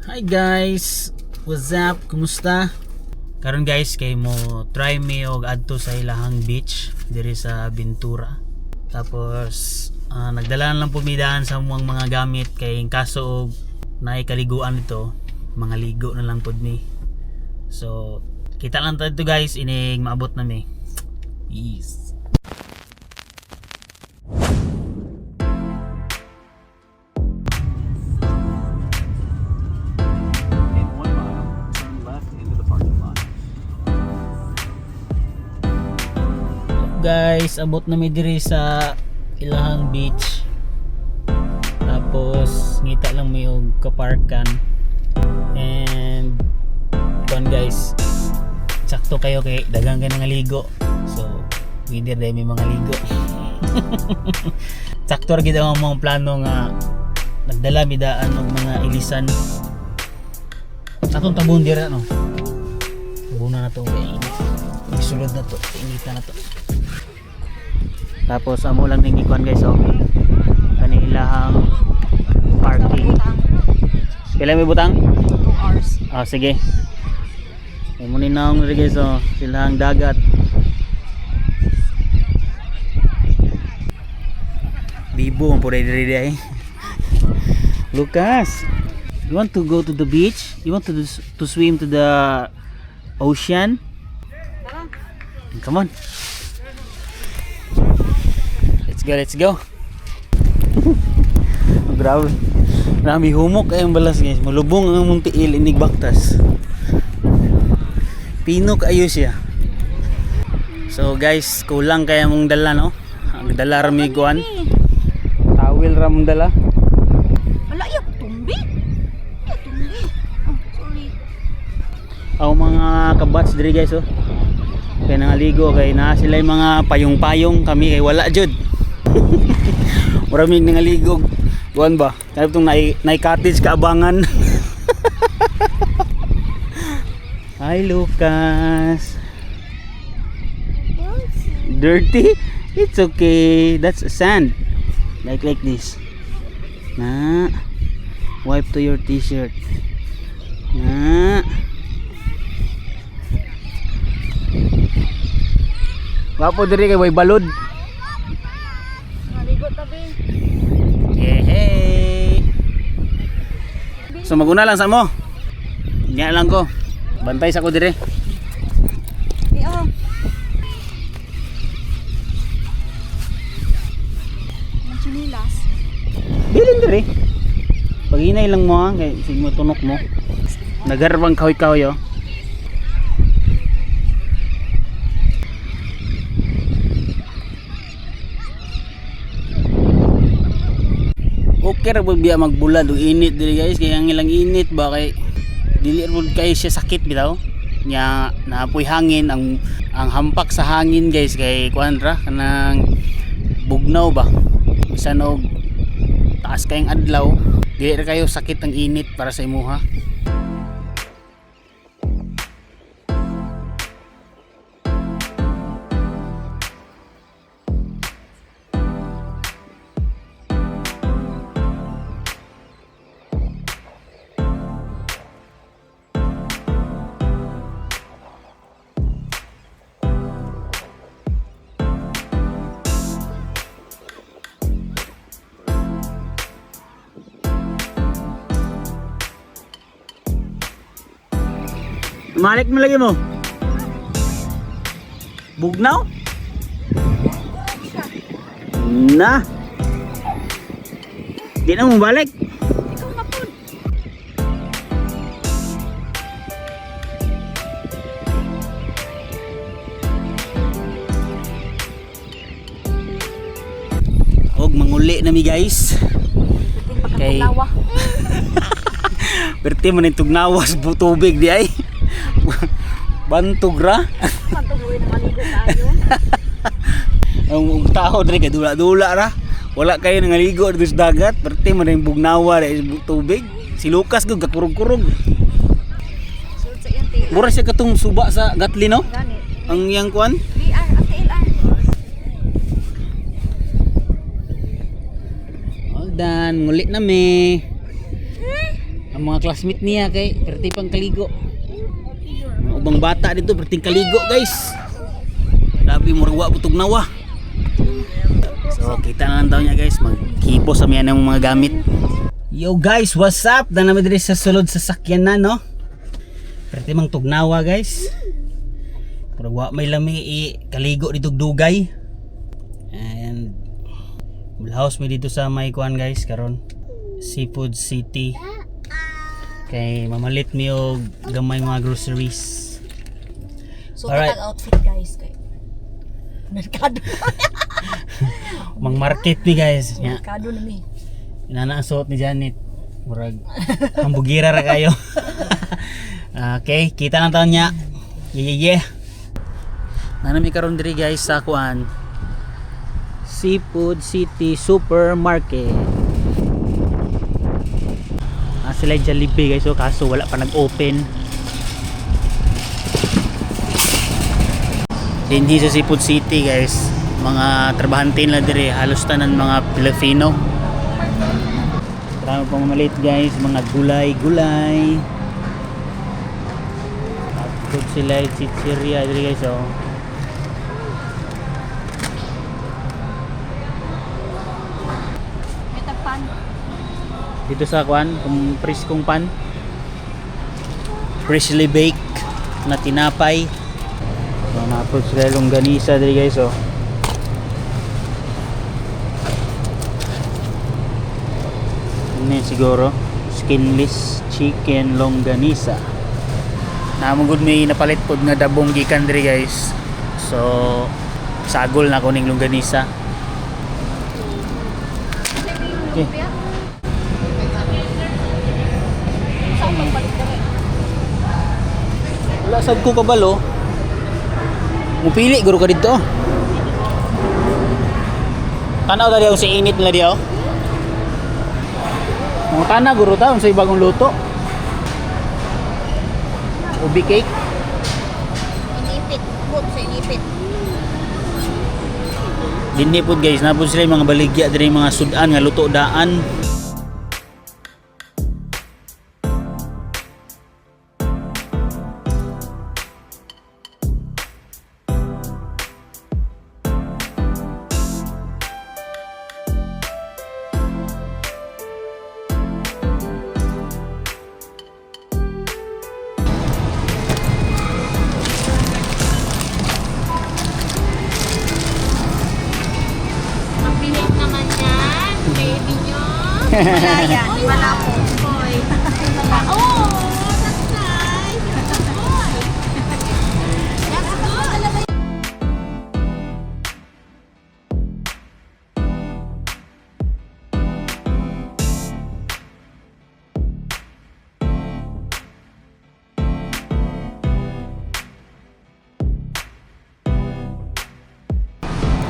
Hi guys, what's up? Kumusta? Karon guys, kay mo try me og adto sa ilahang beach diri sa Ventura. Tapos nagdalaan lang pumidaan sa mga gamit kay kaso og naay kaliguan ito, mga ligo na lang pud mi. So, kita lang tayo guys, ining maabot na mi. Peace. Guys, abot na mi diri sa ilahang beach. Tapos ngita lang mi og kaparkan. And kon guys, sakto kayo kay daghang kay nga ligo. So, pwede dai mi mga ligo. Sakto ra gid ang mga plano nga nagdala mi daan og mga ilisan. Atong tabon dira no. Tabunan na to kay isulod na to, inita na to. Tapos amo lang ning ikuan guys oh. Kani ilahang parking. Kailan may butang? 2 hours. Ah sige. Amo ni naong ri guys oh, silahang dagat. Bibo ang pura diri ay. Lucas, you want to go to the beach? You want to swim to the ocean? Come on. Let's go. Grabe. Marami humok kayong balas guys. Malubong ang mong tiil inig baktas. Pino kayo siya. So guys, kulang kaya mong dala no. Ang dala rami kuan. Tawil ra mong dala. Wala ya tumbi. Ya tumbi. Oh, sorry. Aw mga kabats diri guys oh. Kaya nangaligo kay na sila yung mga payong-payong, kami kay wala jud. Maraming nangaligog. Kuan ba? Kaya itong nai-cottage kaabangan. Hi Lucas. Dirty? It's okay. That's sand. Like this. Na. Wipe to your t-shirt. Na. Wapo diri kay way balod. Maligo tabi. Hey. So maguna lang sa mo. Nya lang ko. Bantay sa ko dire. Iyo. Manchinilas. Bilin dire. Paginay lang mo ha, kay sig mo tunok mo. Nagarbang kahoy-kahoy oh. Okay ra biya magbulad og init diri guys, kay ang ilang init ba kay dili ra kay siya sakit bitaw. Nya naapoy hangin ang hampak sa hangin guys kay kuan ra kanang bugnaw ba. Bisan og taas kayong adlaw, dili ra kayo sakit ang init para sa imuha. Malik mo lagi mo. Bugnaw? Na. Di na mo balik. Ikaw na po. Og manguli na mi guys. Kay Lawa. perti man itong nawas tubig di ay. Bantog ra. Patuloy na maligo tayo. Ang tao diri kay dula-dula ra. Wala kayo nangaligo dito sa dagat, perti man yung bugnawa dahil tubig. Si Lucas gud kakurog-kurog. Sulod sa iyang tila. Mura siya katong suba sa gatli no? Ganit. Ang yang kuan. VR at TLR. All done, muli na mi. Ang mga classmate niya kay perti pang kaligo. Mga ubang bata dito perti kaligo guys. Labi mo rawa butog nawa. So kita na lang daw niya guys, magkipo sa miyan ng mga gamit. Yo guys, what's up? Na naman diri sa sulod sa sakyan na no. Perti mang tugnawa guys. Rawa may lami kaligo dito dugay. And house mi dito sa may kuan guys karon. Seafood City. Kay mamalit mi og gamay mga groceries. So Alright. katag outfit guys kay merkado. Mang market mi guys. Nya. Merkado na mi. Inana ang suot ni Janet. Murag hambugira ra kayo. Okay, kita lang taon niya. Yeah. Nanami karon diri guys sa kuan. Seafood City Supermarket. Sila Jollibee guys, so kaso wala pa nag-open. Hindi sa Seafood City guys, mga trabahante nila dire, halos tanan mga Pilipino. Marami pang maliit guys, mga gulay. Tapos sila chichirya dire guys, oh. Metapan. Dito sa kuan, kung preskong pan, freshly baked na tinapay. So na-approach sila longganisa dito guys, oh. Ini siguro skinless chicken longganisa. Namugod may napalit pod nga dabong gikan diri guys. So sagol na kuning longganisa. Okay. Saan magpalit ka rin? Wala sad ko kabalo. Mupili guro ka dito. Tanaw dali ang si init nila diyo. Mga kana guro ta sa bagong luto. Ubi cake. Inipit. Good sa inipit. Dinhi pod guys, napod sila yung mga baligya diri mga sudan nga luto daan. Mabilis naman yan. Baby nyo. Wala yan. Wala po. Boy. Oh, that's nice. That's a boy. That's good.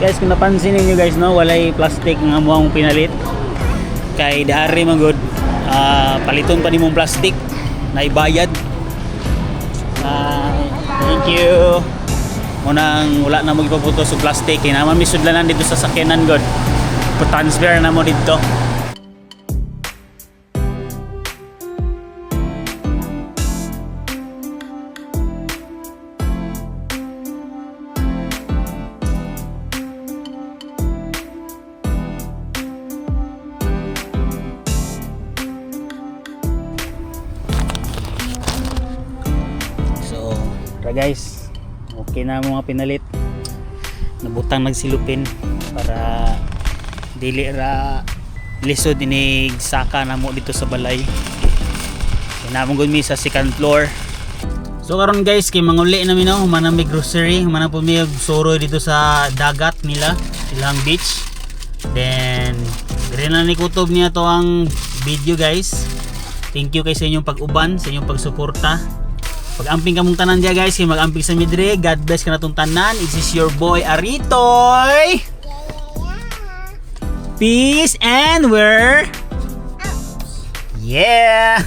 Guys, kung napansin niyo guys no, walay plastic nga muang pinalit. Kay dari man good. Paliton pa nimong plastic na ibayad. Thank you. Munang wala na mo ipaputo sa plastic, kay naman mi sudlanan dito sa sakyanan god. Pa-transfer na mo dito. Guys, okay na mga pinalit, nabutang nagsilupin para dili ra lisod inig saka na mo dito sa balay. Kinamugod mi sa second floor. So karon guys, kay manguli na mi no, humana mi grocery, humana po mi suro dito sa dagat nila, silang beach. Then dire na ni kutob niya to ang video guys. Thank you kay sa inyong pag-uban, sa inyong pagsuporta. Pag-amping kamong tanan dia guys, kay mag-amping sa midre. God bless ka na tong tanan. This is your boy Aritoy. Peace and we're out. Yeah.